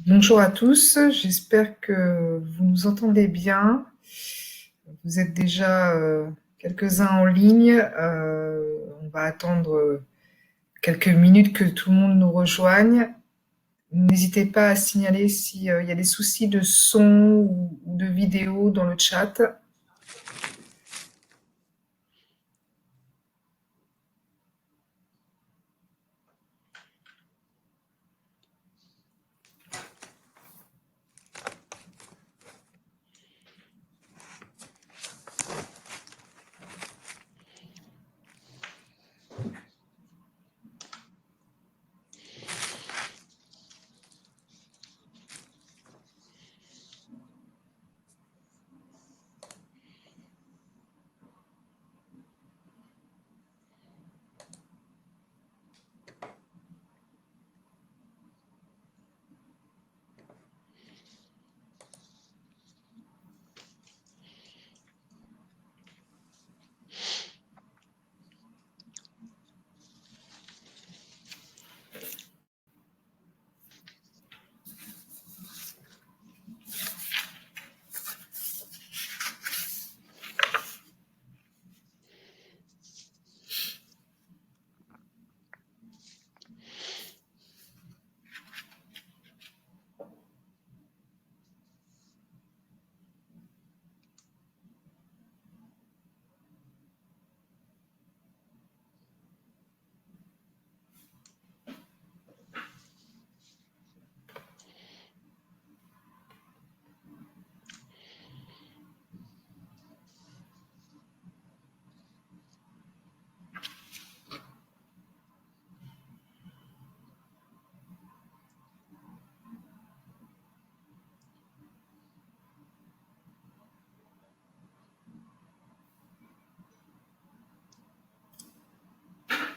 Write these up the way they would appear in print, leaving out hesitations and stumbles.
Bonjour à tous, j'espère que vous nous entendez bien. Vous êtes déjà quelques-uns en ligne. On va attendre quelques minutes que tout le monde nous rejoigne. N'hésitez pas à signaler s'il y a des soucis de son ou de vidéo dans le chat.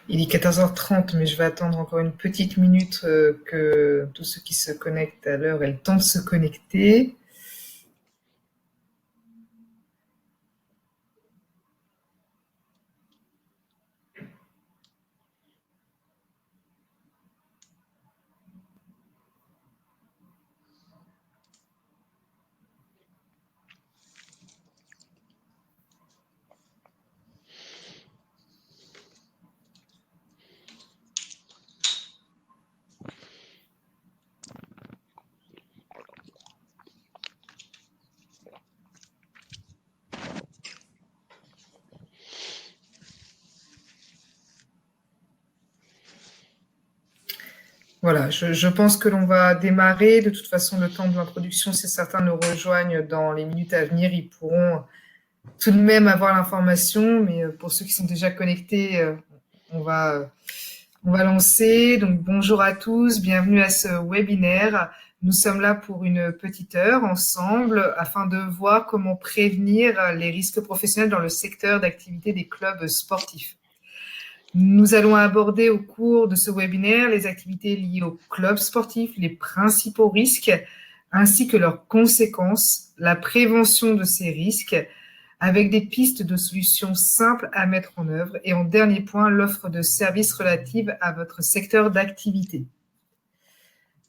Il est 14h30, mais je vais attendre encore une petite minute que tous ceux qui se connectent à l'heure aient le temps de se connecter. Voilà, je pense que l'on va démarrer. De toute façon, le temps de l'introduction, si certains nous rejoignent dans les minutes à venir, ils pourront tout de même avoir l'information. Mais pour ceux qui sont déjà connectés, on va, on va lancer. Donc, bonjour à tous, bienvenue à ce webinaire. Nous sommes là pour une petite heure ensemble afin de voir comment prévenir les risques professionnels dans le secteur d'activité des clubs sportifs. Nous allons aborder au cours de ce webinaire les activités liées aux clubs sportifs, les principaux risques, ainsi que leurs conséquences, la prévention de ces risques, avec des pistes de solutions simples à mettre en œuvre, et en dernier point, l'offre de services relative à votre secteur d'activité.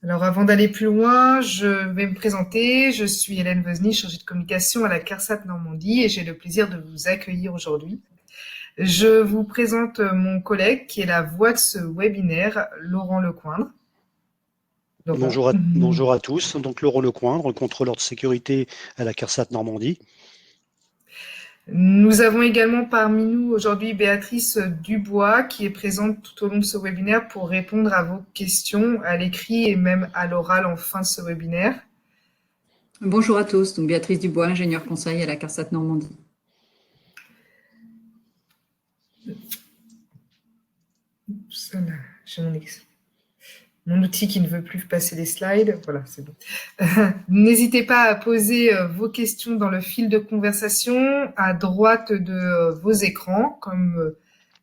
Alors, avant d'aller plus loin, je vais me présenter. Je suis Hélène Vosny, chargée de communication à la CARSAT Normandie, et j'ai le plaisir de vous accueillir aujourd'hui. Je vous présente mon collègue qui est la voix de ce webinaire, Laurent Lecoindre. Bonjour à tous, donc Laurent Lecoindre, contrôleur de sécurité à la CARSAT Normandie. Nous avons également parmi nous aujourd'hui Béatrice Dubois qui est présente tout au long de ce webinaire pour répondre à vos questions à l'écrit et même à l'oral en fin de ce webinaire. Bonjour à tous, donc Béatrice Dubois, ingénieure conseil à la CARSAT Normandie. J'ai mon outil qui ne veut plus passer les slides. Voilà, c'est bon. N'hésitez pas à poser vos questions dans le fil de conversation à droite de vos écrans, comme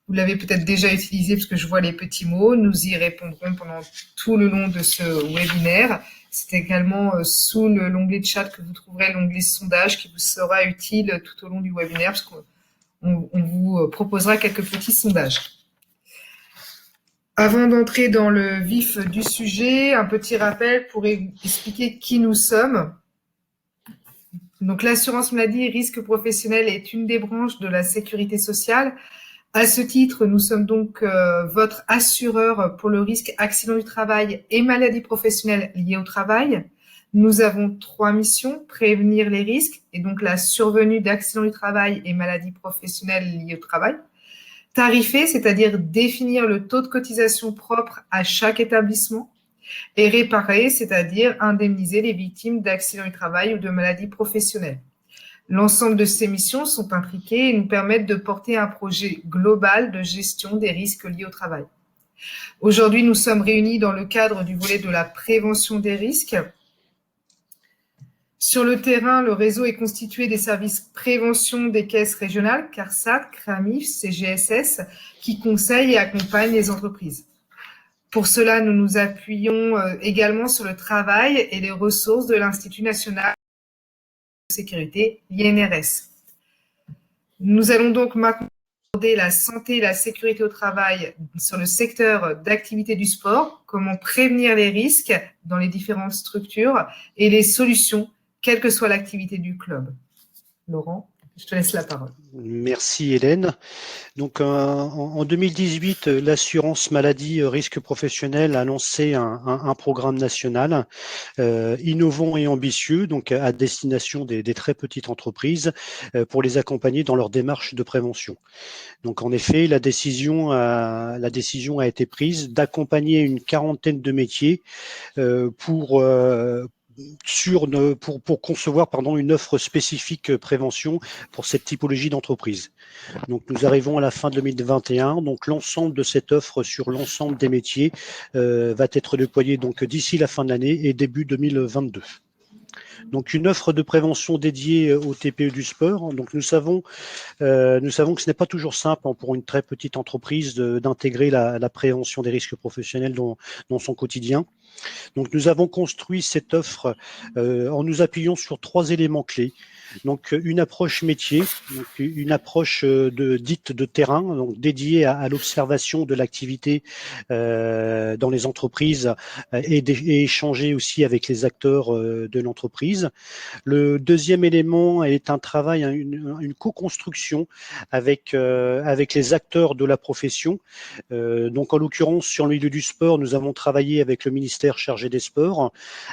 vous l'avez peut-être déjà utilisé parce que je vois les petits mots. Nous y répondrons pendant tout le long de ce webinaire. C'est également sous l'onglet de chat que vous trouverez l'onglet sondage qui vous sera utile tout au long du webinaire parce qu'on vous proposera quelques petits sondages. Avant d'entrer dans le vif du sujet, un petit rappel pour expliquer qui nous sommes. Donc, l'assurance maladie et risque professionnel est une des branches de la sécurité sociale. À ce titre, nous sommes donc votre assureur pour le risque accident du travail et maladie professionnelle liée au travail. Nous avons 3 missions: prévenir les risques et donc la survenue d'accidents du travail et maladies professionnelles liées au travail. Tarifer, c'est-à-dire définir le taux de cotisation propre à chaque établissement. Et réparer, c'est-à-dire indemniser les victimes d'accidents du travail ou de maladies professionnelles. L'ensemble de ces missions sont imbriquées et nous permettent de porter un projet global de gestion des risques liés au travail. Aujourd'hui, nous sommes réunis dans le cadre du volet de la prévention des risques. Sur le terrain, le réseau est constitué des services prévention des caisses régionales, CARSAT, CRAMIF, CGSS, qui conseillent et accompagnent les entreprises. Pour cela, nous nous appuyons également sur le travail et les ressources de l'Institut national de sécurité, l'INRS. Nous allons donc maintenant aborder la santé et la sécurité au travail sur le secteur d'activité du sport, comment prévenir les risques dans les différentes structures et les solutions, quelle que soit l'activité du club. Laurent, je te laisse la parole. Merci Hélène. Donc en 2018, l'assurance maladie risque professionnel a lancé un programme national innovant et ambitieux, donc à destination des très petites entreprises pour les accompagner dans leur démarche de prévention. Donc en effet, la décision a été prise d'accompagner une quarantaine de métiers pour concevoir une offre spécifique prévention pour cette typologie d'entreprise. Donc nous arrivons à la fin de 2021, donc l'ensemble de cette offre sur l'ensemble des métiers va être déployée donc d'ici la fin de l'année et début 2022. Donc une offre de prévention dédiée au TPE du sport. Donc nous savons que ce n'est pas toujours simple pour une très petite entreprise d'intégrer la prévention des risques professionnels dans son quotidien. Donc nous avons construit cette offre en nous appuyant sur 3 éléments clés. Donc une approche métier, donc une approche dite de terrain, donc dédiée à l'observation de l'activité dans les entreprises et échanger aussi avec les acteurs de l'entreprise. Le deuxième élément est un travail, une co-construction avec les acteurs de la profession. Donc en l'occurrence sur le milieu du sport, nous avons travaillé avec le ministère chargé des sports,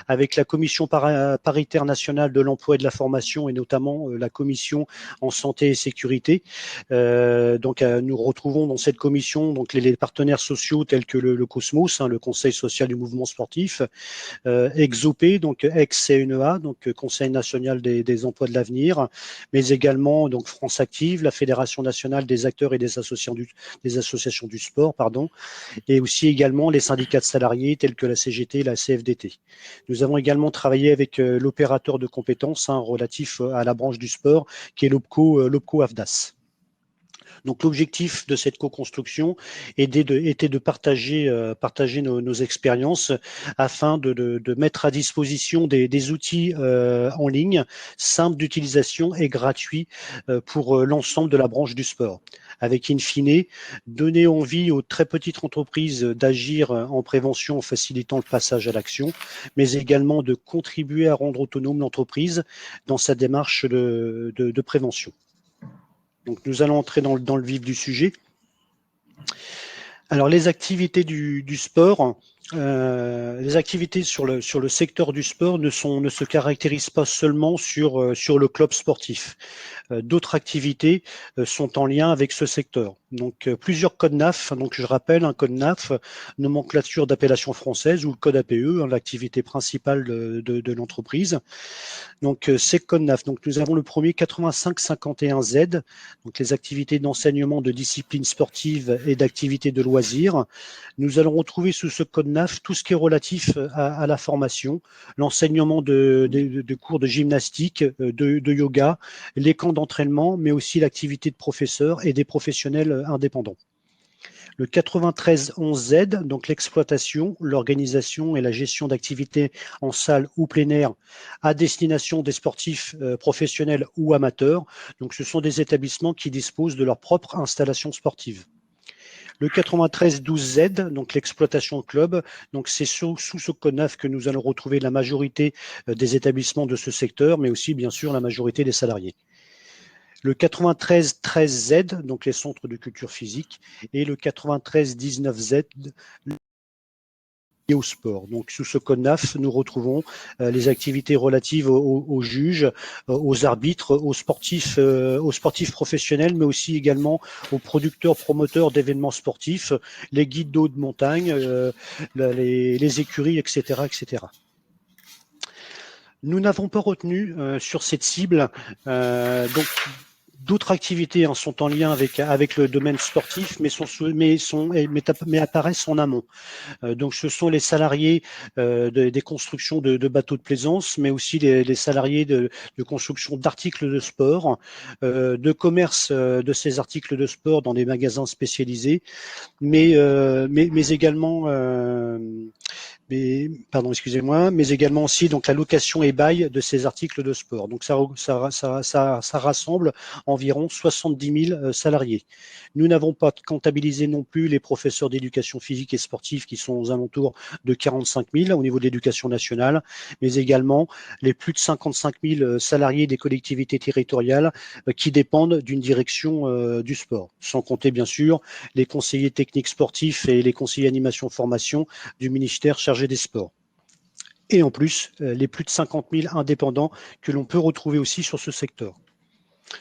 avec la commission paritaire nationale de l'emploi et de la formation et notamment la commission en santé et sécurité. Donc nous retrouvons dans cette commission donc les partenaires sociaux tels que le Cosmos, le Conseil social du mouvement sportif, Exopé, donc ex-CNEA, donc Conseil national des emplois de l'avenir, mais également donc France Active, la Fédération nationale des acteurs et des associations du sport, et aussi également les syndicats de salariés tels que la CGT et la CFDT. Nous avons également travaillé avec l'opérateur de compétences relatif à la branche du sport, qui est l'OPCO AFDAS. Donc l'objectif de cette co-construction était de partager nos expériences afin de mettre à disposition des outils en ligne, simples d'utilisation et gratuits pour l'ensemble de la branche du sport, avec in fine donner envie aux très petites entreprises d'agir en prévention en facilitant le passage à l'action, mais également de contribuer à rendre autonome l'entreprise dans sa démarche de prévention. Donc nous allons entrer dans le vif du sujet. Alors les activités du sport, les activités sur le secteur du sport ne se caractérisent pas seulement sur le club sportif. D'autres activités sont en lien avec ce secteur. Donc plusieurs codes NAF, donc je rappelle un code NAF, nomenclature d'appellation française, ou le code APE, l'activité principale de l'entreprise. Donc ces codes NAF, donc nous avons le premier 8551Z, donc les activités d'enseignement de disciplines sportives et d'activités de loisirs. Nous allons retrouver sous ce code NAF tout ce qui est relatif à la formation, l'enseignement de cours de gymnastique, de yoga, les camps d'entraînement, mais aussi l'activité de professeurs et des professionnels indépendants. Le 9311Z, donc l'exploitation, l'organisation et la gestion d'activités en salle ou plein air à destination des sportifs professionnels ou amateurs. Donc ce sont des établissements qui disposent de leur propre installation sportive. Le 93-12Z, donc l'exploitation de club, donc c'est sous ce CONAF que nous allons retrouver la majorité des établissements de ce secteur, mais aussi bien sûr la majorité des salariés. Le 93-13Z, donc les centres de culture physique, et le 93-19Z, au sport. Donc, sous ce CONAF, nous retrouvons les activités relatives aux juges, aux arbitres, aux sportifs professionnels, mais aussi également aux producteurs, promoteurs d'événements sportifs, les guides d'eau de montagne, les écuries, etc., etc. Nous n'avons pas retenu sur cette cible donc d'autres activités sont en lien avec le domaine sportif, mais apparaissent en amont. Donc, ce sont les salariés des constructions de bateaux de plaisance, mais aussi les salariés de construction d'articles de sport, de commerce de ces articles de sport dans des magasins spécialisés, mais également mais également aussi donc la location et bail de ces articles de sport. Donc ça rassemble environ 70 000 salariés. Nous n'avons pas comptabilisé non plus les professeurs d'éducation physique et sportive qui sont aux alentours de 45 000 au niveau de l'éducation nationale, mais également les plus de 55 000 salariés des collectivités territoriales qui dépendent d'une direction du sport, sans compter bien sûr les conseillers techniques sportifs et les conseillers animation formation du ministère chargé des sports. Et en plus, les plus de 50 000 indépendants que l'on peut retrouver aussi sur ce secteur.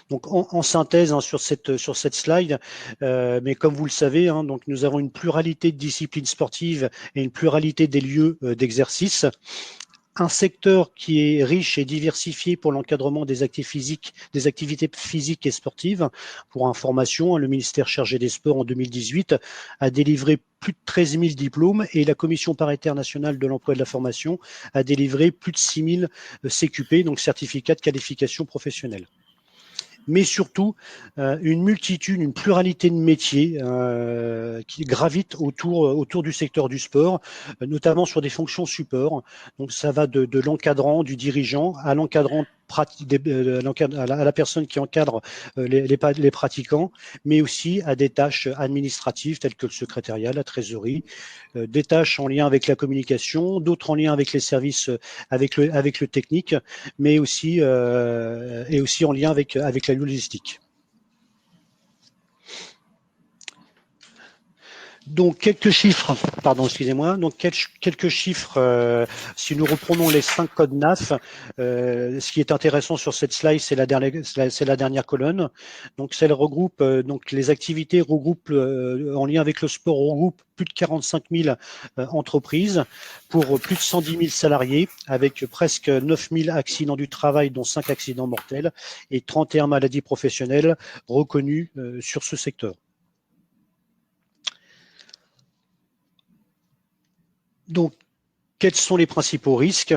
Donc en synthèse sur cette slide, mais comme vous le savez, donc nous avons une pluralité de disciplines sportives et une pluralité des lieux d'exercice. Un secteur qui est riche et diversifié pour l'encadrement des activités physiques et sportives. Pour information, le ministère chargé des Sports en 2018 a délivré plus de 13 000 diplômes et la Commission paritaire nationale de l'emploi et de la formation a délivré plus de 6 000 CQP, donc certificats de qualification professionnelle. Mais surtout une pluralité de métiers qui gravitent autour du secteur du sport, notamment sur des fonctions support. Donc ça va de l'encadrant, du dirigeant, à l'encadrant à la personne qui encadre les pratiquants, mais aussi à des tâches administratives telles que le secrétariat, la trésorerie, des tâches en lien avec la communication, d'autres en lien avec les services, avec le technique, mais aussi en lien avec la logistique. Donc quelques chiffres, Donc quelques chiffres. Si nous reprenons les 5 codes NAF, ce qui est intéressant sur cette slide, c'est la dernière colonne. Donc celle regroupe donc les activités regroupent en lien avec le sport regroupe plus de 45 000 entreprises pour plus de 110 000 salariés, avec presque 9 000 accidents du travail, dont 5 accidents mortels et 31 maladies professionnelles reconnues sur ce secteur. Donc, quels sont les principaux risques?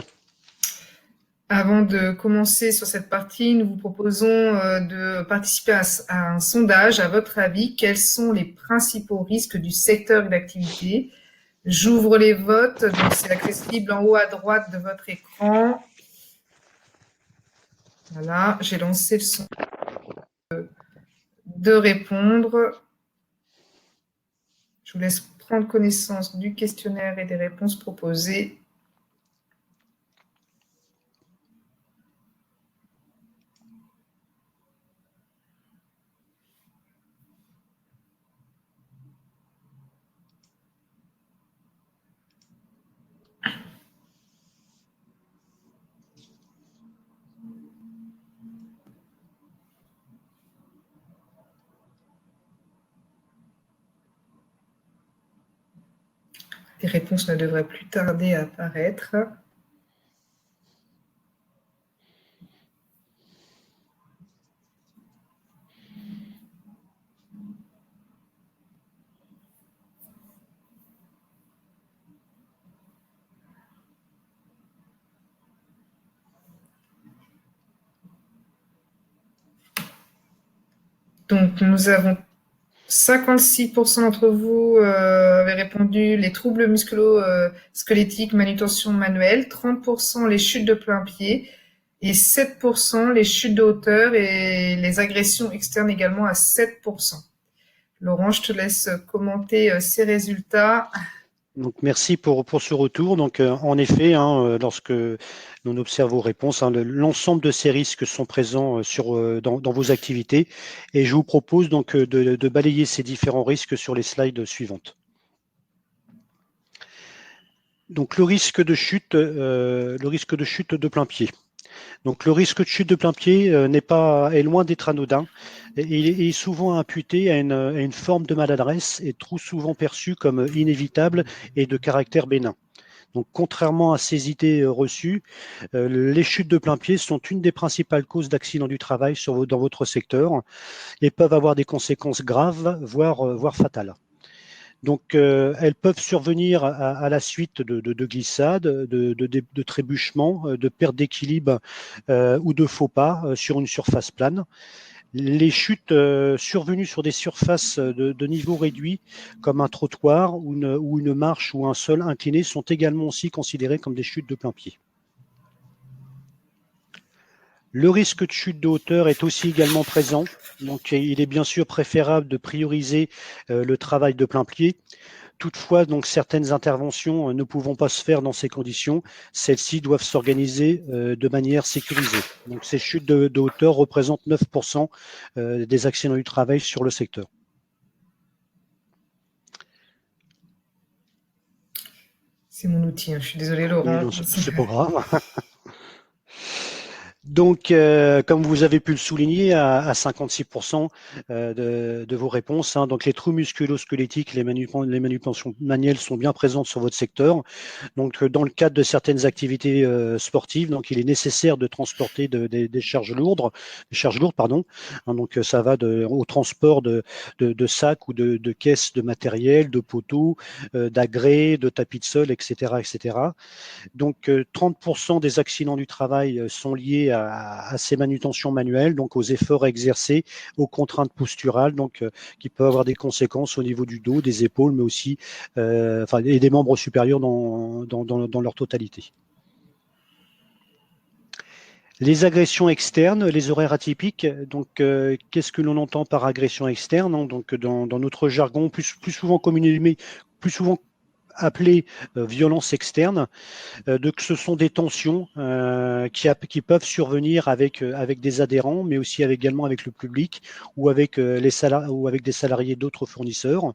Avant de commencer sur cette partie, nous vous proposons de participer à un sondage. À votre avis, quels sont les principaux risques du secteur d'activité? J'ouvre les votes, donc c'est accessible en haut à droite de votre écran. Voilà, j'ai lancé le sondage de répondre. Je vous laisse prendre connaissance du questionnaire et des réponses proposées. Les réponses ne devraient plus tarder à apparaître. Donc, nous avons 56% d'entre vous avaient répondu les troubles musculo-squelettiques, manutention manuelle, 30% les chutes de plein pied et 7% les chutes de hauteur et les agressions externes également à 7%. Laurent, je te laisse commenter ces résultats. Donc, merci pour ce retour. Donc, en effet, lorsque l'on observe vos réponses, l'ensemble de ces risques sont présents dans vos activités. Et je vous propose donc de balayer ces différents risques sur les slides suivantes. Donc, le risque de chute de plein pied. Donc, le risque de chute de plein pied est loin d'être anodin. Il est souvent imputé à une forme de maladresse et trop souvent perçu comme inévitable et de caractère bénin. Donc, contrairement à ces idées reçues, les chutes de plein pied sont une des principales causes d'accidents du travail dans votre secteur et peuvent avoir des conséquences graves, voire fatales. Donc, elles peuvent survenir à la suite de glissades, de trébuchements, de perte d'équilibre ou de faux pas sur une surface plane. Les chutes survenues sur des surfaces de niveau réduit, comme un trottoir ou une marche ou un sol incliné, sont également aussi considérées comme des chutes de plein pied. Le risque de chute de hauteur est aussi également présent. Donc, il est bien sûr préférable de prioriser le travail de plein pied. Toutefois, donc, certaines interventions ne pouvant pas se faire dans ces conditions, celles-ci doivent s'organiser de manière sécurisée. Donc, ces chutes de hauteur représentent 9% des accidents du travail sur le secteur. C'est mon outil, je suis désolée Laurent. Oui, c'est pas grave. Donc, comme vous avez pu le souligner, à 56% de vos réponses, donc les trous musculo-squelettiques, les manipulations manuelles sont bien présentes sur votre secteur. Donc, dans le cadre de certaines activités sportives, donc il est nécessaire de transporter des charges lourdes, donc, ça va au transport de sacs ou de caisses de matériel, de poteaux, d'agrès, de tapis de sol, etc., etc. Donc, 30% des accidents du travail sont liés à ces manutentions manuelles, donc aux efforts exercés, aux contraintes posturales, donc qui peuvent avoir des conséquences au niveau du dos, des épaules, mais aussi et des membres supérieurs dans leur totalité. Les agressions externes, les horaires atypiques. Donc, qu'est-ce que l'on entend par agression externe? Donc, dans notre jargon, plus souvent communément, plus souvent appelé violence externe. Donc, ce sont des tensions qui peuvent survenir avec des adhérents, mais aussi également avec le public ou avec des salariés d'autres fournisseurs.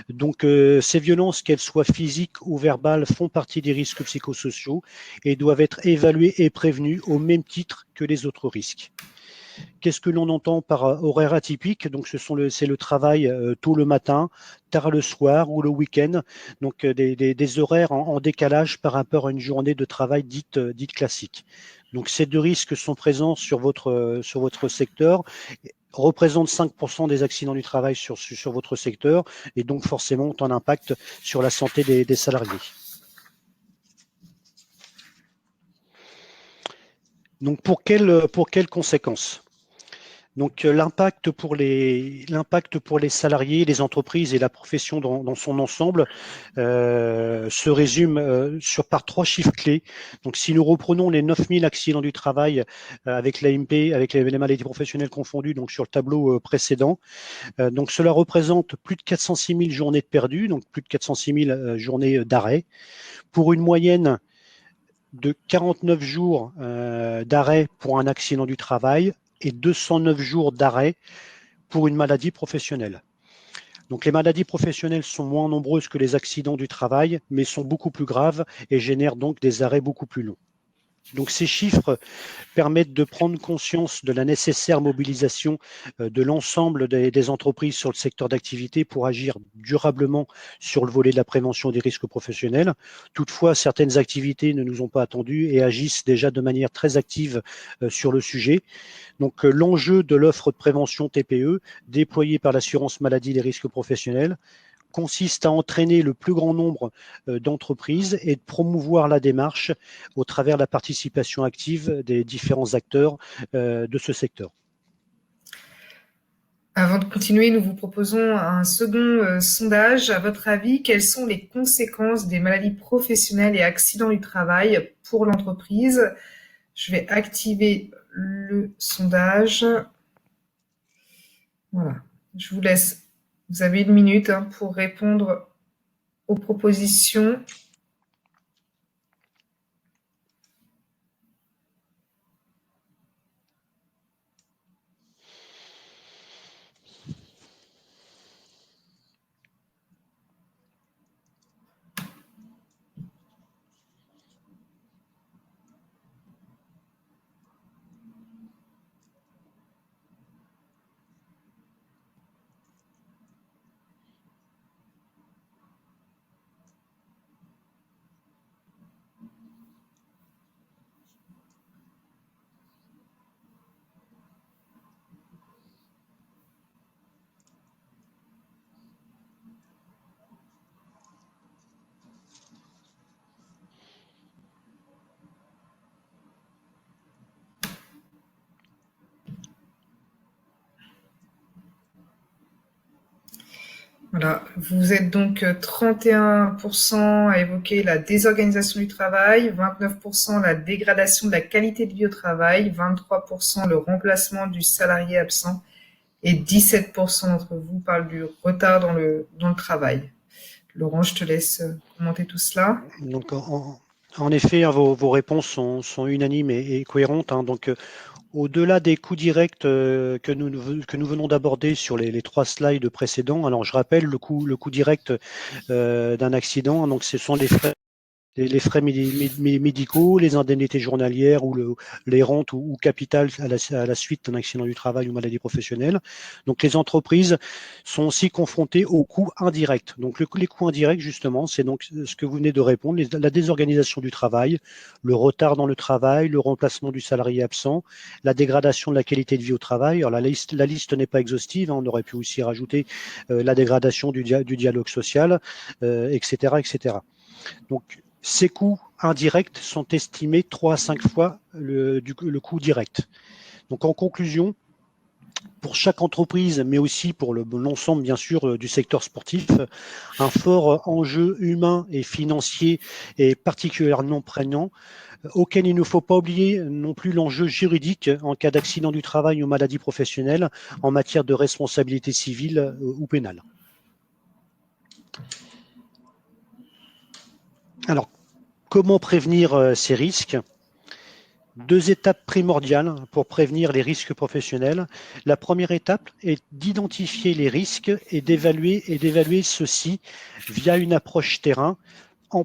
Donc, ces violences, qu'elles soient physiques ou verbales, font partie des risques psychosociaux et doivent être évaluées et prévenues au même titre que les autres risques. Qu'est-ce que l'on entend par horaire atypique? Donc, c'est le travail tôt le matin, tard le soir ou le week-end. Donc, des horaires en décalage par rapport à une journée de travail dite classique. Donc, ces deux risques sont présents sur votre secteur, représentent 5% des accidents du travail sur votre secteur et donc forcément ont un impact sur la santé des salariés. Donc, pour quelles conséquences? Donc, l'impact pour les salariés, les entreprises et la profession dans son ensemble se résume par 3 chiffres clés. Donc, si nous reprenons les 9000 accidents du travail avec l'AMP, avec les maladies professionnelles confondues, donc sur le tableau précédent, donc cela représente plus de 406 000 journées de perdues, donc plus de 406 000 journées d'arrêt, pour une moyenne de 49 jours d'arrêt pour un accident du travail et 209 jours d'arrêt pour une maladie professionnelle. Donc, les maladies professionnelles sont moins nombreuses que les accidents du travail, mais sont beaucoup plus graves et génèrent donc des arrêts beaucoup plus longs. Donc, ces chiffres permettent de prendre conscience de la nécessaire mobilisation de l'ensemble des entreprises sur le secteur d'activité pour agir durablement sur le volet de la prévention des risques professionnels. Toutefois, certaines activités ne nous ont pas attendus et agissent déjà de manière très active sur le sujet. Donc, l'enjeu de l'offre de prévention TPE déployée par l'assurance maladie des risques professionnels consiste à entraîner le plus grand nombre d'entreprises et de promouvoir la démarche au travers de la participation active des différents acteurs de ce secteur. Avant de continuer, nous vous proposons un second sondage. À votre avis, quelles sont les conséquences des maladies professionnelles et accidents du travail pour l'entreprise? Je vais activer le sondage. Voilà, je vous laisse Vous avez 1 minute pour répondre aux propositions. Voilà, vous êtes donc 31% à évoquer la désorganisation du travail, 29% la dégradation de la qualité de vie au travail, 23% le remplacement du salarié absent et 17% d'entre vous parlent du retard dans le travail. Laurent, je te laisse commenter tout cela. Donc, en effet, vos réponses sont unanimes et cohérentes. Donc, au-delà des coûts directs que nous venons d'aborder sur les 3 slides précédents, alors je rappelle le coût direct d'un accident. Donc, ce sont les frais médicaux, les indemnités journalières ou les rentes ou capital à la suite d'un accident du travail ou maladie professionnelle. Donc les entreprises sont aussi confrontées aux coûts indirects. Donc les coûts indirects, justement, c'est donc ce que vous venez de répondre, la désorganisation du travail, le retard dans le travail, le remplacement du salarié absent, la dégradation de la qualité de vie au travail. Alors la liste n'est pas exhaustive, on aurait pu aussi rajouter la dégradation du dialogue social, etc., etc. Donc, ces coûts indirects sont estimés 3 à 5 fois le coût direct. Donc, en conclusion, pour chaque entreprise, mais aussi pour l'ensemble, bien sûr, du secteur sportif, un fort enjeu humain et financier est particulièrement prégnant, auquel il ne faut pas oublier non plus l'enjeu juridique en cas d'accident du travail ou maladie professionnelle en matière de responsabilité civile ou pénale. Alors, comment prévenir ces risques ? 2 étapes primordiales pour prévenir les risques professionnels. La première étape est d'identifier les risques et d'évaluer ceux-ci via une approche terrain en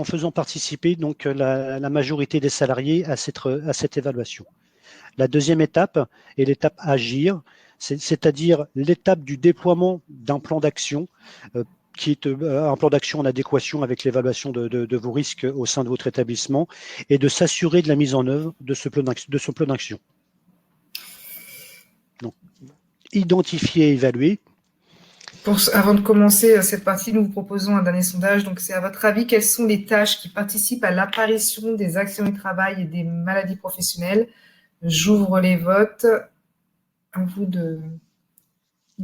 faisant participer donc la majorité des salariés à cette évaluation. La deuxième étape est l'étape agir, c'est-à-dire l'étape du déploiement d'un plan d'action qui est un plan d'action en adéquation avec l'évaluation de vos risques au sein de votre établissement et de s'assurer de la mise en œuvre de ce plan d'action. Donc, identifier et évaluer. Avant de commencer cette partie, nous vous proposons un dernier sondage. Donc, c'est à votre avis, quelles sont les tâches qui participent à l'apparition des accidents du travail et des maladies professionnelles? J'ouvre les votes. À vous de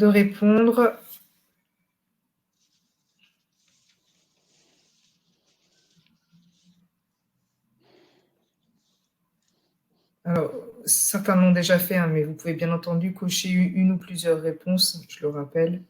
répondre. Alors, certains l'ont déjà fait, mais vous pouvez bien entendu cocher une ou plusieurs réponses, je le rappelle.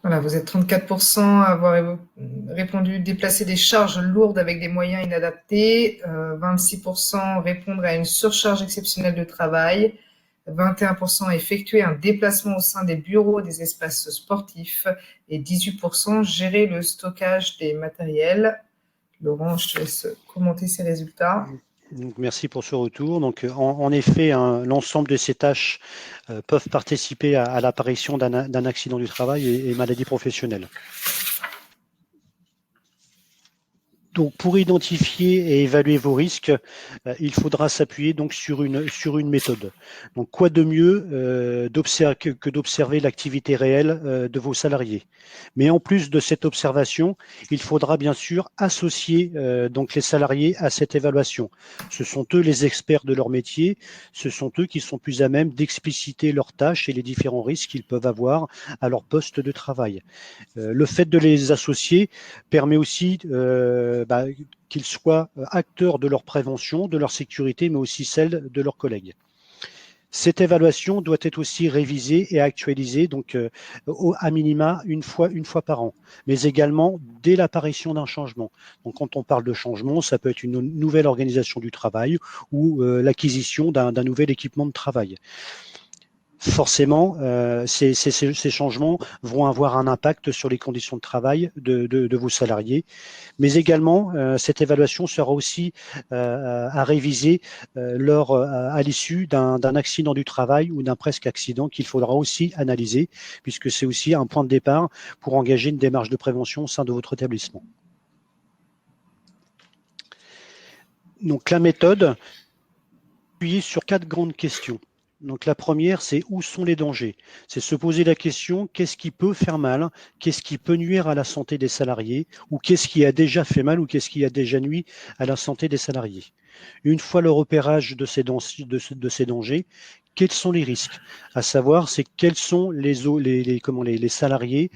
Voilà, vous êtes 34% à avoir répondu déplacer des charges lourdes avec des moyens inadaptés, 26% répondre à une surcharge exceptionnelle de travail, 21% effectuer un déplacement au sein des bureaux des espaces sportifs et 18% gérer le stockage des matériels. Laurent, je te laisse commenter ces résultats. Donc, merci pour ce retour. Donc, en effet, l'ensemble de ces tâches peuvent participer à l'apparition d'un accident du travail et maladie professionnelle. Donc, pour identifier et évaluer vos risques, il faudra s'appuyer donc sur une méthode. Donc, quoi de mieux que d'observer l'activité réelle de vos salariés. Mais en plus de cette observation, il faudra bien sûr associer donc les salariés à cette évaluation. Ce sont eux les experts de leur métier, ce sont eux qui sont plus à même d'expliciter leurs tâches et les différents risques qu'ils peuvent avoir à leur poste de travail. Le fait de les associer permet aussi qu'ils soient acteurs de leur prévention, de leur sécurité, mais aussi celle de leurs collègues. Cette évaluation doit être aussi révisée et actualisée, donc à minima une fois par an, mais également dès l'apparition d'un changement. Donc, quand on parle de changement, ça peut être une nouvelle organisation du travail ou l'acquisition d'un nouvel équipement de travail. Forcément, ces changements vont avoir un impact sur les conditions de travail de vos salariés, mais également cette évaluation sera aussi à réviser à l'issue d'un accident du travail ou d'un presque accident qu'il faudra aussi analyser, puisque c'est aussi un point de départ pour engager une démarche de prévention au sein de votre établissement. Donc la méthode, appuyer sur 4 grandes questions. Donc la première, c'est où sont les dangers? C'est se poser la question, qu'est-ce qui peut faire mal? Qu'est-ce qui peut nuire à la santé des salariés? Ou qu'est-ce qui a déjà fait mal? Ou qu'est-ce qui a déjà nui à la santé des salariés? Une fois le repérage de ces dangers, quels sont les risques? À savoir, c'est quels sont les salariés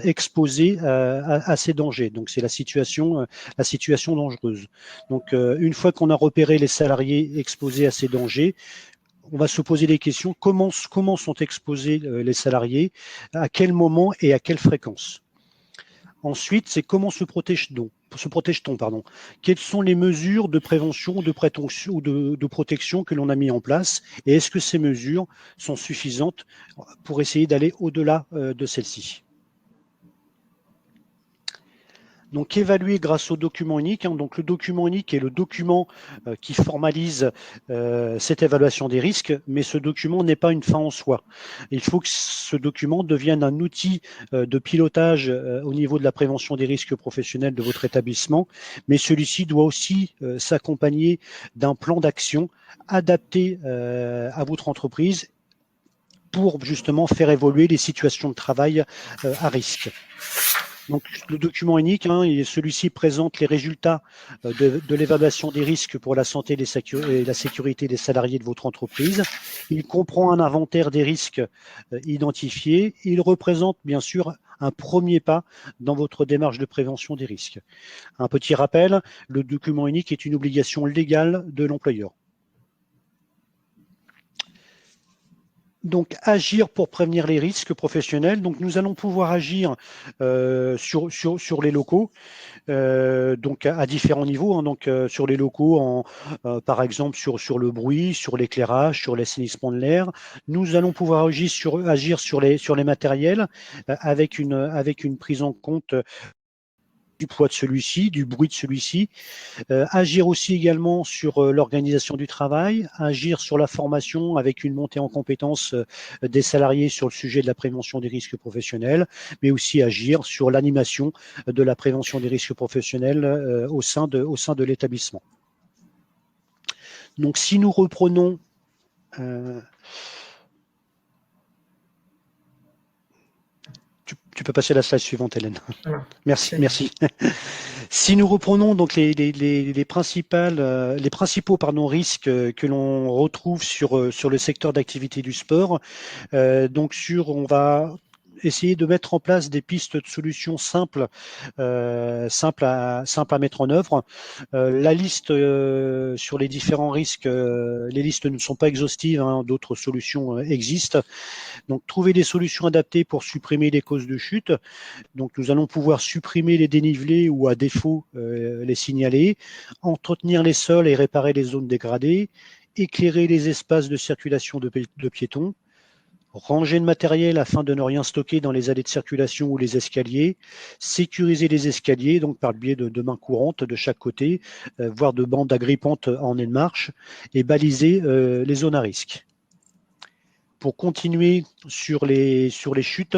exposés à ces dangers. Donc c'est la situation dangereuse. Donc une fois qu'on a repéré les salariés exposés à ces dangers, on va se poser des questions. Comment sont exposés les salariés? À quel moment et à quelle fréquence? Ensuite, c'est comment se protège-t-on? Quelles sont les mesures de prévention, de protection que l'on a mis en place? Et est-ce que ces mesures sont suffisantes pour essayer d'aller au-delà de celles-ci? Donc, évaluer grâce au document unique. Donc, le document unique est le document qui formalise cette évaluation des risques, mais ce document n'est pas une fin en soi. Il faut que ce document devienne un outil de pilotage au niveau de la prévention des risques professionnels de votre établissement, mais celui-ci doit aussi s'accompagner d'un plan d'action adapté à votre entreprise pour justement faire évoluer les situations de travail à risque. Donc, le document unique, celui-ci présente les résultats de l'évaluation des risques pour la santé et la sécurité des salariés de votre entreprise. Il comprend un inventaire des risques identifiés. Il représente bien sûr un premier pas dans votre démarche de prévention des risques. Un petit rappel, le document unique est une obligation légale de l'employeur. Donc, agir pour prévenir les risques professionnels. Donc, nous allons pouvoir agir sur les locaux, donc à différents niveaux. Donc, sur les locaux, par exemple sur le bruit, sur l'éclairage, sur l'assainissement de l'air. Nous allons pouvoir agir sur les matériels avec une prise en compte du poids de celui-ci, du bruit de celui-ci, agir aussi également sur l'organisation du travail, agir sur la formation avec une montée en compétences des salariés sur le sujet de la prévention des risques professionnels, mais aussi agir sur l'animation de la prévention des risques professionnels au sein de l'établissement. Donc si nous reprenons tu peux passer à la slide suivante, Hélène. Voilà. Merci. Si nous reprenons donc les principaux risques que l'on retrouve sur le secteur d'activité du sport, on va essayer de mettre en place des pistes de solutions simples à mettre en œuvre. La liste sur les différents risques, les listes ne sont pas exhaustives, d'autres solutions existent. Donc, trouver des solutions adaptées pour supprimer les causes de chute. Donc, nous allons pouvoir supprimer les dénivelés ou à défaut les signaler, entretenir les sols et réparer les zones dégradées, éclairer les espaces de circulation de piétons, ranger le matériel afin de ne rien stocker dans les allées de circulation ou les escaliers, sécuriser les escaliers donc par le biais de mains courantes de chaque côté, voire de bandes agrippantes en aide marche, et baliser les zones à risque. Pour continuer sur les chutes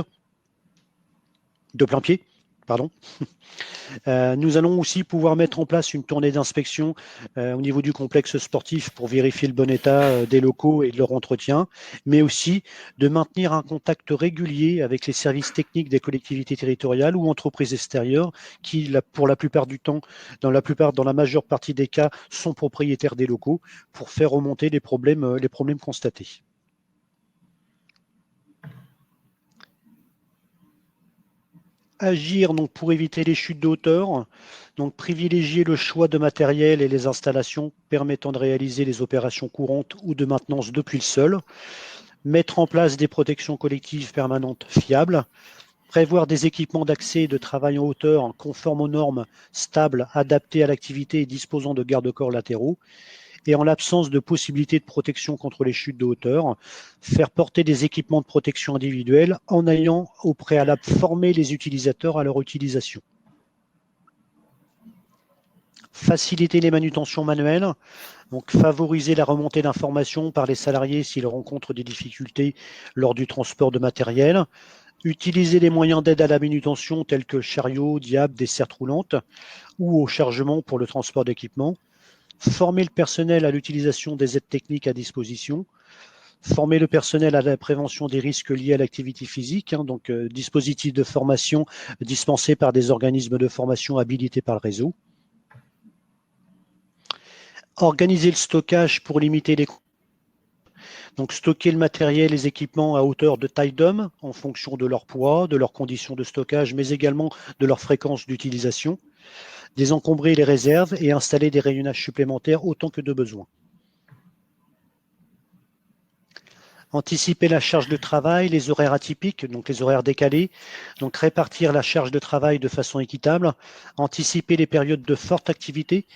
de plein pied, Pardon. Nous allons aussi pouvoir mettre en place une tournée d'inspection au niveau du complexe sportif pour vérifier le bon état des locaux et de leur entretien, mais aussi de maintenir un contact régulier avec les services techniques des collectivités territoriales ou entreprises extérieures qui, pour la plupart du temps, dans la majeure partie des cas, sont propriétaires des locaux pour faire remonter les problèmes constatés. Agir donc pour éviter les chutes de hauteur, donc privilégier le choix de matériel et les installations permettant de réaliser les opérations courantes ou de maintenance depuis le sol, mettre en place des protections collectives permanentes fiables, prévoir des équipements d'accès et de travail en hauteur conformes aux normes, stables, adaptés à l'activité et disposant de garde-corps latéraux, et en l'absence de possibilité de protection contre les chutes de hauteur, faire porter des équipements de protection individuels en ayant au préalable formé les utilisateurs à leur utilisation. Faciliter les manutentions manuelles, donc favoriser la remontée d'informations par les salariés s'ils rencontrent des difficultés lors du transport de matériel, utiliser les moyens d'aide à la manutention tels que chariot, diable, dessertes roulantes ou au chargement pour le transport d'équipements, former le personnel à l'utilisation des aides techniques à disposition, former le personnel à la prévention des risques liés à l'activité physique, donc dispositifs de formation dispensés par des organismes de formation habilités par le réseau, organiser le stockage pour limiter les coûts. Donc stocker le matériel, les équipements à hauteur de taille d'homme en fonction de leur poids, de leurs conditions de stockage, mais également de leur fréquence d'utilisation. Désencombrer les réserves et installer des rayonnages supplémentaires autant que de besoin. Anticiper la charge de travail, les horaires atypiques, donc les horaires décalés, donc répartir la charge de travail de façon équitable, anticiper les périodes de forte activité,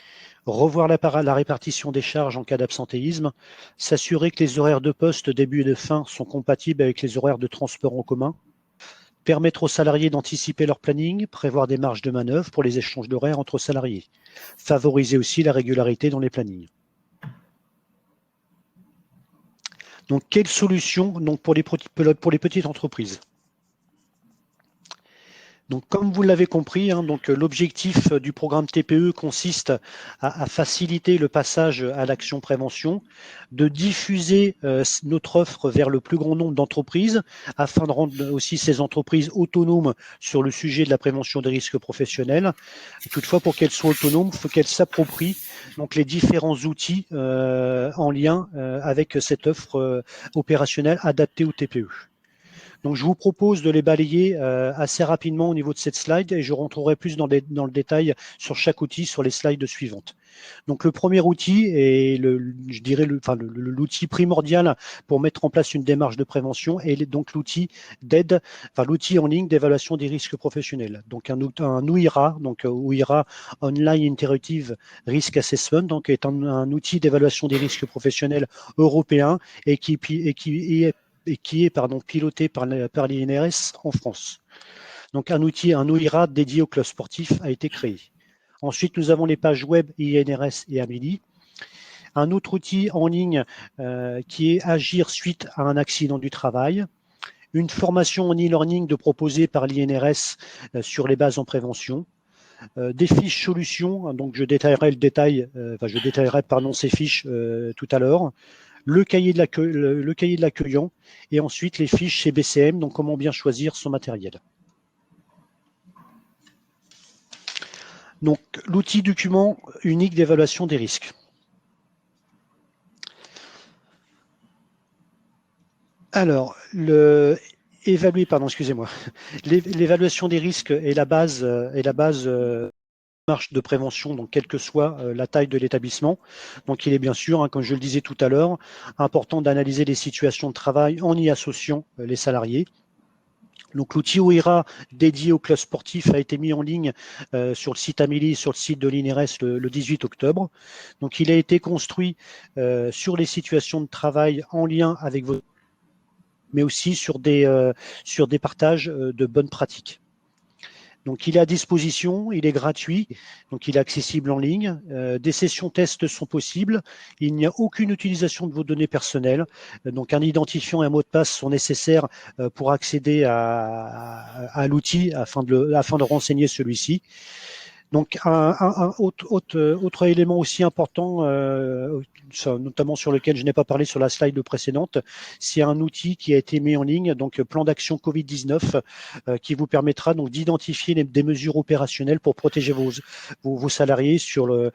revoir la répartition des charges en cas d'absentéisme, s'assurer que les horaires de poste, début et de fin sont compatibles avec les horaires de transport en commun, permettre aux salariés d'anticiper leur planning, prévoir des marges de manœuvre pour les échanges d'horaires entre salariés, favoriser aussi la régularité dans les plannings. Donc, quelle solution donc, pour les petites entreprises ? Donc, comme vous l'avez compris, donc l'objectif du programme TPE consiste à faciliter le passage à l'action prévention, de diffuser notre offre vers le plus grand nombre d'entreprises afin de rendre aussi ces entreprises autonomes sur le sujet de la prévention des risques professionnels. Toutefois, pour qu'elles soient autonomes, il faut qu'elles s'approprient donc les différents outils en lien avec cette offre opérationnelle adaptée au TPE. Donc, je vous propose de les balayer assez rapidement au niveau de cette slide et je rentrerai plus dans le détail sur chaque outil sur les slides suivantes. Donc, le premier outil est, l'outil primordial pour mettre en place une démarche de prévention et donc l'outil d'aide, l'outil en ligne d'évaluation des risques professionnels. Donc, un OIRA, donc OIRA Online Interactive Risk Assessment, donc est un outil d'évaluation des risques professionnels européen et qui est piloté par l'INRS en France. Donc un OIRA dédié au club sportif a été créé. Ensuite, nous avons les pages web INRS et Amélie. Un autre outil en ligne qui est Agir suite à un accident du travail. Une formation en e-learning proposée par l'INRS sur les bases en prévention. Des fiches solutions, donc je détaillerai ces fiches tout à l'heure. Le cahier de l'accueillant et ensuite les fiches chez BCM, donc comment bien choisir son matériel. Donc l'outil document unique d'évaluation des risques. Alors, l'évaluation des risques est la base marche de prévention, donc quelle que soit la taille de l'établissement. Donc il est bien sûr, comme je le disais tout à l'heure, important d'analyser les situations de travail en y associant les salariés. Donc l'outil OIRA dédié au club sportif a été mis en ligne sur le site Amélie, sur le site de l'INRS le 18 octobre. Donc il a été construit sur les situations de travail en lien avec vos, mais aussi sur des partages de bonnes pratiques. Donc, il est à disposition, il est gratuit, donc il est accessible en ligne. Des sessions tests sont possibles. Il n'y a aucune utilisation de vos données personnelles. Donc, un identifiant et un mot de passe sont nécessaires pour accéder à l'outil afin de renseigner celui-ci. Donc, un autre élément aussi important, notamment sur lequel je n'ai pas parlé sur la slide précédente, c'est un outil qui a été mis en ligne, donc plan d'action Covid-19, qui vous permettra donc d'identifier des mesures opérationnelles pour protéger vos salariés sur le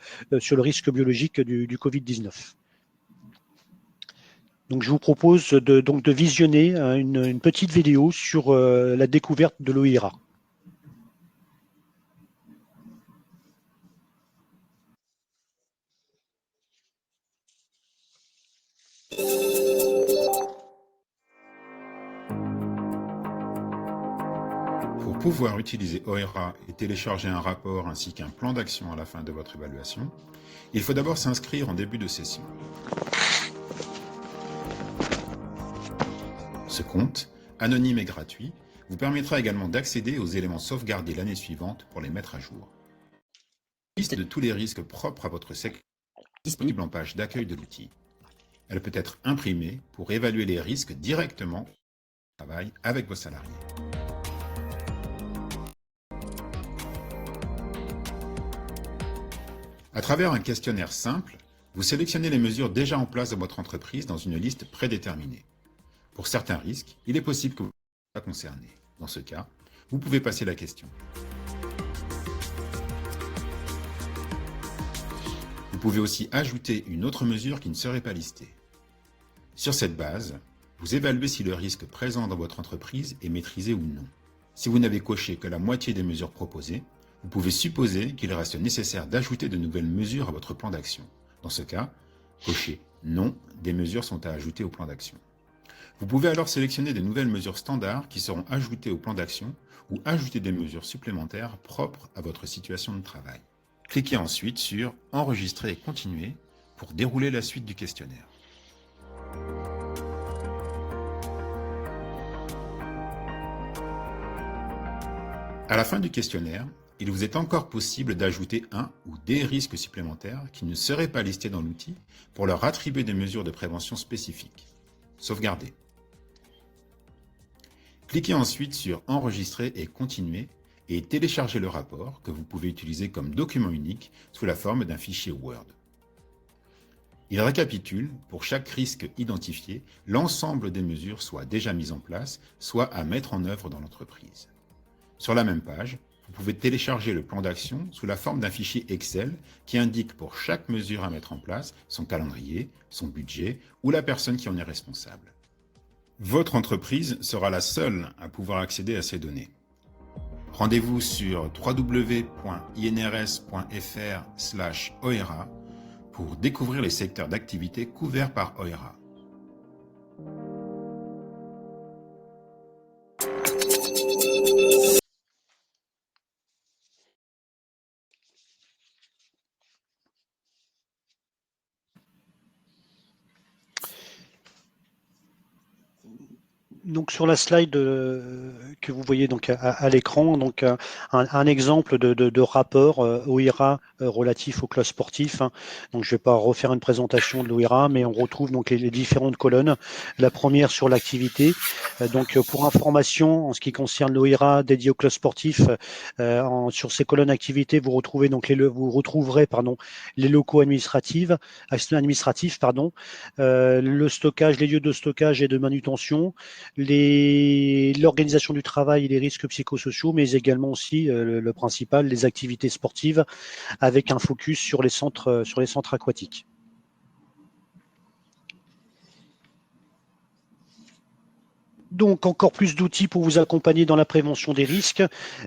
risque biologique du Covid-19. Donc, je vous propose de visionner une petite vidéo sur la découverte de l'OIRA. Pour pouvoir utiliser OIRA et télécharger un rapport ainsi qu'un plan d'action à la fin de votre évaluation, il faut d'abord s'inscrire en début de session. Ce compte, anonyme et gratuit, vous permettra également d'accéder aux éléments sauvegardés l'année suivante pour les mettre à jour. Liste de tous les risques propres à votre secteur disponible en page d'accueil de l'outil. Elle peut être imprimée pour évaluer les risques directement au travail avec vos salariés. À travers un questionnaire simple, vous sélectionnez les mesures déjà en place dans votre entreprise dans une liste prédéterminée. Pour certains risques, il est possible que vous ne soyez pas concerné. Dans ce cas, vous pouvez passer la question. Vous pouvez aussi ajouter une autre mesure qui ne serait pas listée. Sur cette base, vous évaluez si le risque présent dans votre entreprise est maîtrisé ou non. Si vous n'avez coché que la moitié des mesures proposées, vous pouvez supposer qu'il reste nécessaire d'ajouter de nouvelles mesures à votre plan d'action. Dans ce cas, cochez « Non », des mesures sont à ajouter au plan d'action. Vous pouvez alors sélectionner de nouvelles mesures standards qui seront ajoutées au plan d'action ou ajouter des mesures supplémentaires propres à votre situation de travail. Cliquez ensuite sur « Enregistrer et continuer » pour dérouler la suite du questionnaire. À la fin du questionnaire, il vous est encore possible d'ajouter un ou des risques supplémentaires qui ne seraient pas listés dans l'outil pour leur attribuer des mesures de prévention spécifiques. Sauvegarder. Cliquez ensuite sur « Enregistrer et continuer » et téléchargez le rapport que vous pouvez utiliser comme document unique sous la forme d'un fichier Word. Il récapitule, pour chaque risque identifié, l'ensemble des mesures soit déjà mises en place, soit à mettre en œuvre dans l'entreprise. Sur la même page, vous pouvez télécharger le plan d'action sous la forme d'un fichier Excel qui indique pour chaque mesure à mettre en place son calendrier, son budget ou la personne qui en est responsable. Votre entreprise sera la seule à pouvoir accéder à ces données. Rendez-vous sur www.inrs.fr/OIRA pour découvrir les secteurs d'activité couverts par OIRA. Donc sur la slide que vous voyez donc à l'écran, donc un exemple de rapport OIRA relatif au club sportif. Hein. Donc je ne vais pas refaire une présentation de l'OIRA, mais on retrouve donc les différentes colonnes. La première sur l'activité. Donc pour information, en ce qui concerne l'OIRA dédié au club sportif, sur ces colonnes activités, vous retrouvez donc vous retrouverez les locaux administratifs, le stockage, les lieux de stockage et de manutention. L'organisation du travail et les risques psychosociaux, mais également aussi le principal, les activités sportives, avec un focus sur les centres aquatiques. Donc, encore plus d'outils pour vous accompagner dans la prévention des risques.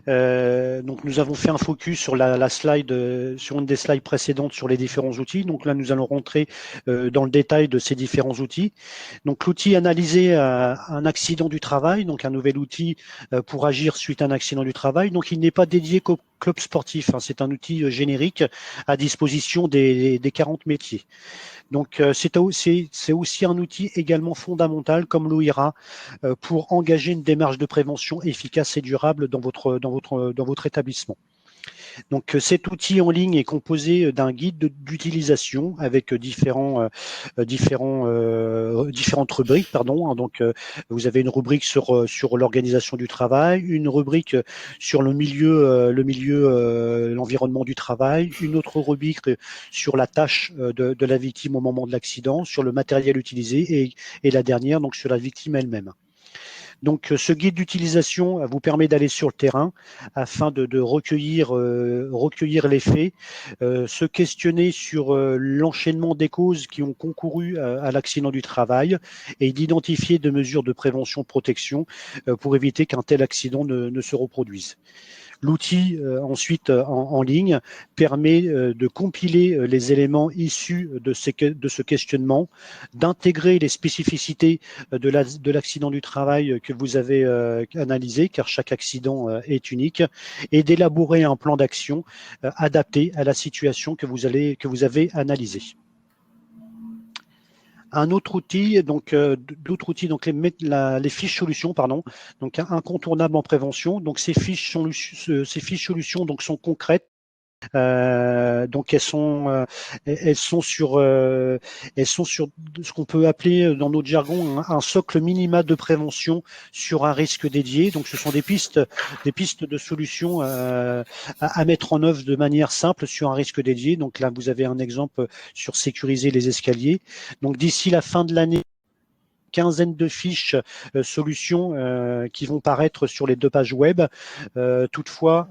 Donc, nous avons fait un focus sur la slide, sur une des slides précédentes sur les différents outils. Donc là, nous allons rentrer dans le détail de ces différents outils. Donc, l'outil analyser un accident du travail, donc un nouvel outil pour agir suite à un accident du travail. Donc, il n'est pas dédié qu'au Club Sportif. C'est un outil générique à disposition des 40 métiers. Donc, c'est aussi un outil également fondamental, comme l'OIRA, pour engager une démarche de prévention efficace et durable dans votre établissement. Donc, cet outil en ligne est composé d'un guide d'utilisation avec différentes rubriques. Donc, vous avez une rubrique sur l'organisation du travail, une rubrique sur l'environnement du travail, une autre rubrique sur la tâche de la victime au moment de l'accident, sur le matériel utilisé et la dernière donc sur la victime elle-même. Donc, ce guide d'utilisation vous permet d'aller sur le terrain afin de recueillir les faits, se questionner sur l'enchaînement des causes qui ont concouru à l'accident du travail et d'identifier des mesures de prévention-protection pour éviter qu'un tel accident ne se reproduise. L'outil, ensuite, en ligne, permet de compiler les éléments issus de ce questionnement, d'intégrer les spécificités de l'accident du travail que vous avez analysé, car chaque accident est unique, et d'élaborer un plan d'action adapté à la situation que vous avez analysée. Un autre outil, d'autres outils, donc les fiches solutions, donc incontournables en prévention. Donc ces fiches solutions donc sont concrètes. Donc elles sont sur ce qu'on peut appeler dans notre jargon un socle minimal de prévention sur un risque dédié. Donc ce sont des pistes de solutions à mettre en œuvre de manière simple sur un risque dédié. Donc là vous avez un exemple sur sécuriser les escaliers. Donc d'ici la fin de l'année, quinzaine de fiches solutions qui vont paraître sur les 2 pages web. Toutefois,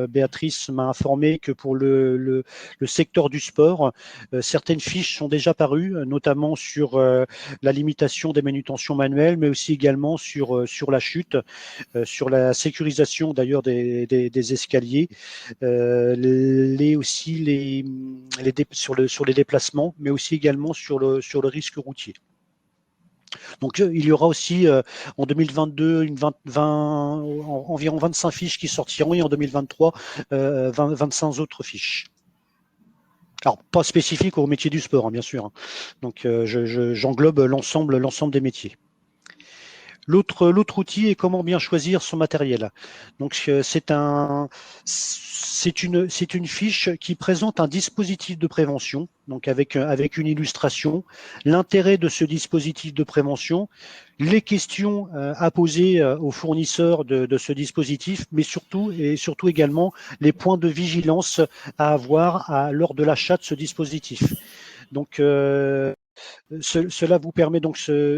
Béatrice m'a informé que pour le secteur du sport, certaines fiches sont déjà parues, notamment sur la limitation des manutentions manuelles, mais aussi également sur la chute, sur la sécurisation d'ailleurs des escaliers, sur les déplacements, mais aussi également sur le risque routier. Donc, il y aura aussi en 2022 environ 25 fiches qui sortiront et en 2023 25 autres fiches. Alors, pas spécifiques au métier du sport, bien sûr. Donc, j'englobe l'ensemble des métiers. L'autre outil est comment bien choisir son matériel. Donc, c'est une fiche qui présente un dispositif de prévention, donc avec une illustration, l'intérêt de ce dispositif de prévention, les questions à poser aux fournisseurs de ce dispositif, mais surtout également les points de vigilance à avoir lors de l'achat de ce dispositif. Donc, cela vous permet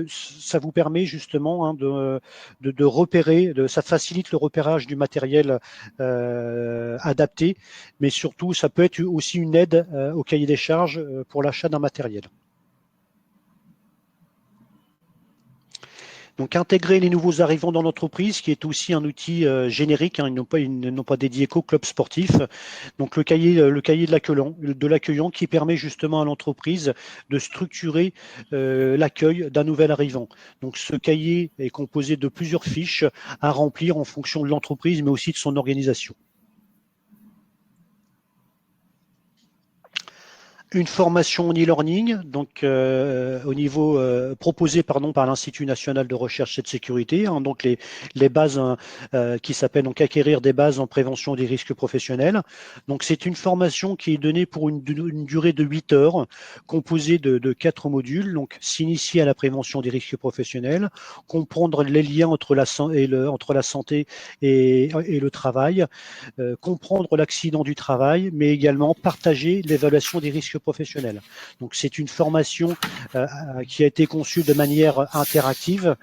ça vous permet justement de repérer, ça facilite le repérage du matériel adapté, mais surtout ça peut être aussi une aide au cahier des charges pour l'achat d'un matériel. Donc, intégrer les nouveaux arrivants dans l'entreprise, qui est aussi un outil générique, ils n'ont pas dédié qu'au club sportif. Donc, le cahier de l'accueillant qui permet justement à l'entreprise de structurer l'accueil d'un nouvel arrivant. Donc, ce cahier est composé de plusieurs fiches à remplir en fonction de l'entreprise, mais aussi de son organisation. Une formation en e-learning, donc au niveau proposé par l'Institut national de recherche et de sécurité, donc les bases qui s'appellent donc acquérir des bases en prévention des risques professionnels. Donc c'est une formation qui est donnée pour une durée de 8 heures, composée de 4 modules. Donc s'initier à la prévention des risques professionnels, comprendre les liens entre la santé et le travail, comprendre l'accident du travail, mais également partager l'évaluation des risques professionnels. Donc c'est une formation qui a été conçue de manière interactive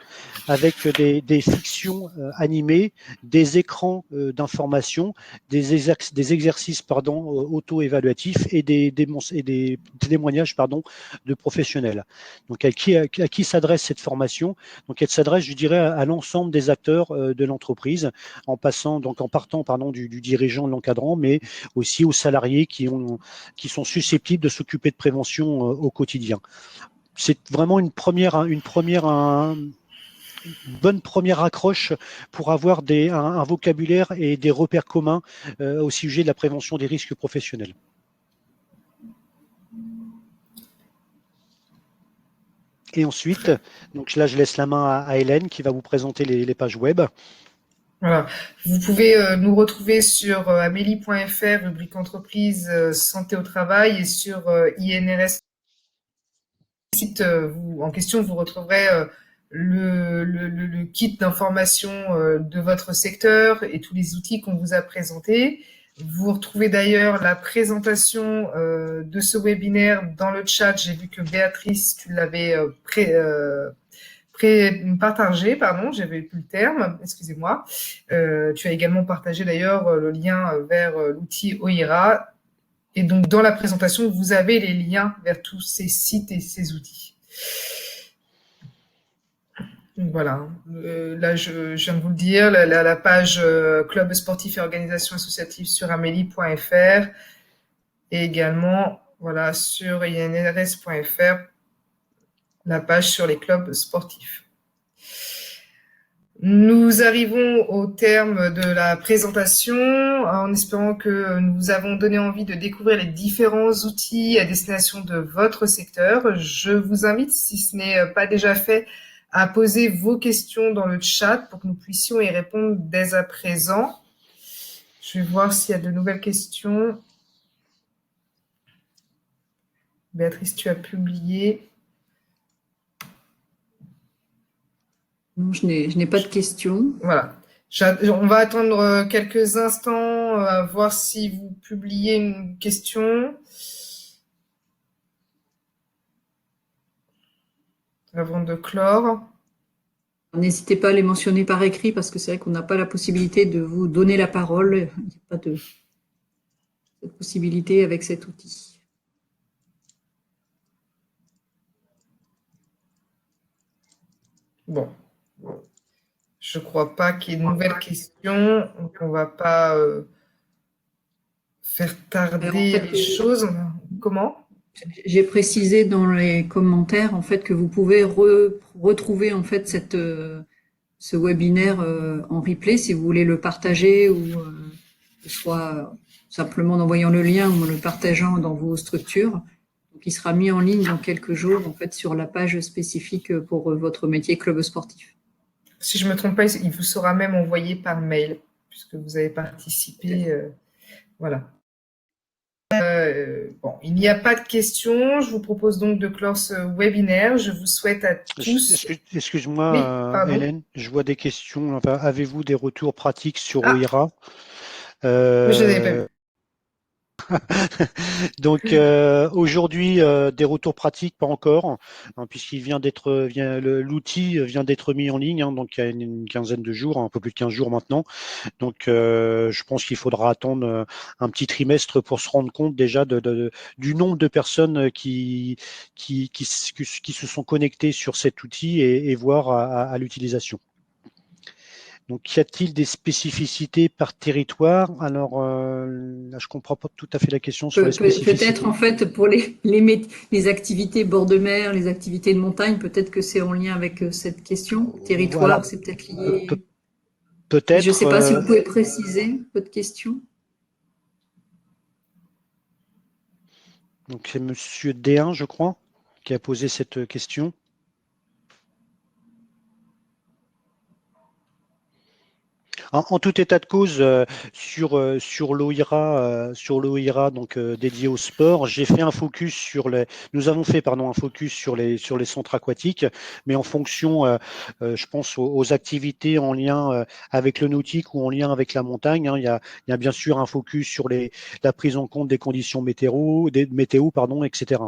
avec des fictions animées, des écrans d'information, des exercices auto-évaluatifs et des témoignages de professionnels. Donc à qui s'adresse cette formation? Donc elle s'adresse, je dirais, à l'ensemble des acteurs de l'entreprise, en partant du dirigeant, de l'encadrant, mais aussi aux salariés qui sont susceptibles de s'occuper de prévention au quotidien. C'est vraiment une première bonne première accroche pour avoir un vocabulaire et des repères communs au sujet de la prévention des risques professionnels. Et ensuite, donc là, je laisse la main à Hélène qui va vous présenter les pages web. Voilà. Vous pouvez nous retrouver sur amélie.fr, rubrique entreprise, santé au travail, et sur INRS site en question, vous retrouverez le kit d'information de votre secteur et tous les outils qu'on vous a présentés. Vous retrouvez d'ailleurs la présentation de ce webinaire dans le chat. J'ai vu que Béatrice, tu l'avais partagé, pardon, j'avais plus le terme, excusez-moi. Tu as également partagé d'ailleurs le lien vers l'outil OIRA. Et donc, dans la présentation, vous avez les liens vers tous ces sites et ces outils. Donc, voilà. Là, je viens de vous le dire, la page Club sportif et organisation associative sur amélie.fr et également voilà, sur inrs.fr, la page sur les clubs sportifs. Nous arrivons au terme de la présentation en espérant que nous vous avons donné envie de découvrir les différents outils à destination de votre secteur. Je vous invite, si ce n'est pas déjà fait, à poser vos questions dans le chat pour que nous puissions y répondre dès à présent. Je vais voir s'il y a de nouvelles questions. Béatrice, tu as publié. Non, je n'ai pas de questions. Voilà. On va attendre quelques instants à voir si vous publiez une question. Avant de clore. N'hésitez pas à les mentionner par écrit parce que c'est vrai qu'on n'a pas la possibilité de vous donner la parole. Il n'y a pas de cette possibilité avec cet outil. Bon. Je ne crois pas qu'il y ait de nouvelles questions, donc on ne va pas faire tarder les choses. Comment ? J'ai précisé dans les commentaires en fait que vous pouvez retrouver en fait ce webinaire en replay si vous voulez le partager ou soit simplement en envoyant le lien ou en le partageant dans vos structures. Donc, il sera mis en ligne dans quelques jours en fait sur la page spécifique pour votre métier club sportif. Si je ne me trompe pas, il vous sera même envoyé par mail, puisque vous avez participé. Voilà. Bon, il n'y a pas de questions. Je vous propose donc de clore ce webinaire. Je vous souhaite à tous… Excuse-moi, oui, Hélène, je vois des questions. Enfin, avez-vous des retours pratiques sur OIRA ? Je n'avais pas vu. Donc aujourd'hui des retours pratiques pas encore hein, puisqu'il vient d'être l'outil vient d'être mis en ligne hein, donc il y a une quinzaine de jours, un peu plus de 15 jours maintenant. Donc je pense qu'il faudra attendre un petit trimestre pour se rendre compte déjà du nombre de personnes qui se sont connectées sur cet outil et voir à l'utilisation. Donc, y a-t-il des spécificités par territoire? Alors, là, je comprends pas tout à fait la question sur les spécificités. Peut-être, en fait, pour les activités bord de mer, les activités de montagne, peut-être que c'est en lien avec cette question. Territoire, voilà. C'est peut-être lié. Peut-être. Je ne sais pas si vous pouvez préciser votre question. Donc, c'est Monsieur D1, je crois, qui a posé cette question. En tout état de cause, sur l'OIRA donc dédié au sport, j'ai fait un focus sur nous avons fait un focus sur les centres aquatiques, mais en fonction, je pense aux activités en lien avec le nautique ou en lien avec la montagne. Hein, il y a bien sûr un focus sur la prise en compte des conditions météo, etc.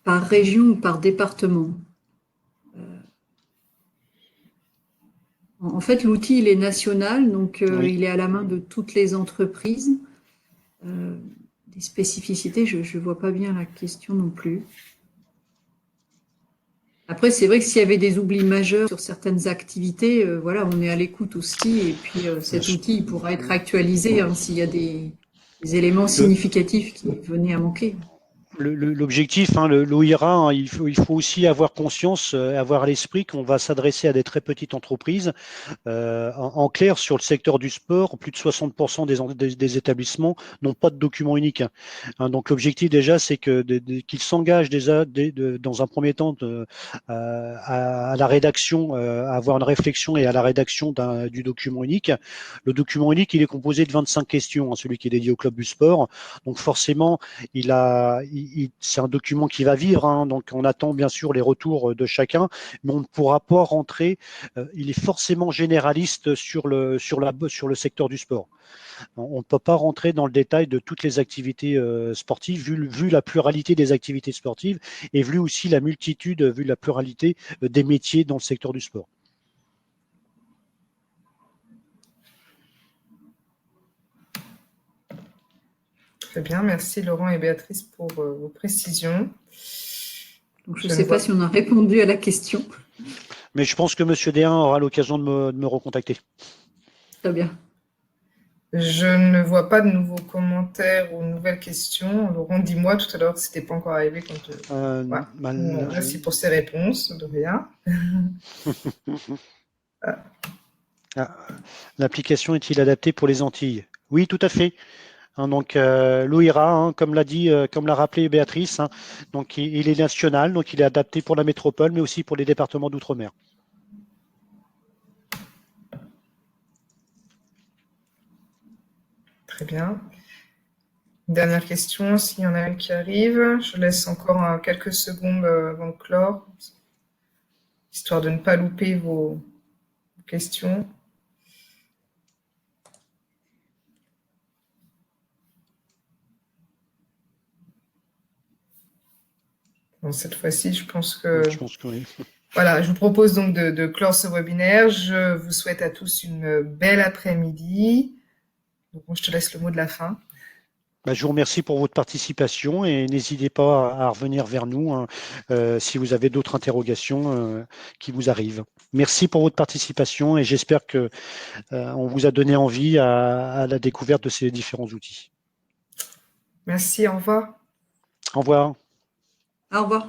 Par région ou par département? En fait, l'outil, il est national, donc oui. Il est à la main de toutes les entreprises. Des spécificités, je ne vois pas bien la question non plus. Après, c'est vrai que s'il y avait des oublis majeurs sur certaines activités, voilà, on est à l'écoute aussi. Et puis, cet outil il pourra être actualisé hein, s'il y a des éléments significatifs qui venaient à manquer. L'objectif, l'OIRA, il faut aussi avoir conscience, avoir à l'esprit qu'on va s'adresser à des très petites entreprises. En clair, sur le secteur du sport, plus de 60% des établissements n'ont pas de document unique. Donc l'objectif déjà, c'est qu'ils s'engagent déjà dans un premier temps à la rédaction, à avoir une réflexion et à la rédaction du document unique. Le document unique, il est composé de 25 questions, celui qui est dédié au club du sport. Donc forcément, c'est un document qui va vivre, donc on attend bien sûr les retours de chacun, mais on ne pourra pas rentrer. Il est forcément généraliste sur le secteur du sport. On ne peut pas rentrer dans le détail de toutes les activités sportives, vu la pluralité des activités sportives et vu aussi la multitude, vu la pluralité des métiers dans le secteur du sport. Très bien, merci Laurent et Béatrice pour vos précisions. Donc, je ne sais pas si on a répondu à la question. Mais je pense que M. D1 aura l'occasion de me recontacter. Très bien. Je ne vois pas de nouveaux commentaires ou nouvelles questions. Laurent, dis-moi tout à l'heure que ce n'était pas encore arrivé. Voilà. Merci pour ces réponses, de rien. L'application est-il adaptée pour les Antilles? Oui, tout à fait. Donc l'OIRA, comme l'a rappelé Béatrice, donc il est national, donc il est adapté pour la métropole, mais aussi pour les départements d'outre-mer. Très bien. Dernière question, s'il y en a une qui arrive. Je laisse encore quelques secondes avant de clore, histoire de ne pas louper vos questions. Bon, cette fois-ci, je pense que oui. Voilà, je vous propose donc de clore ce webinaire. Je vous souhaite à tous une belle après-midi. Donc, je te laisse le mot de la fin. Je vous remercie pour votre participation et n'hésitez pas à revenir vers nous si vous avez d'autres interrogations qui vous arrivent. Merci pour votre participation et j'espère que on vous a donné envie à la découverte de ces différents outils. Merci, au revoir. Au revoir. Au revoir.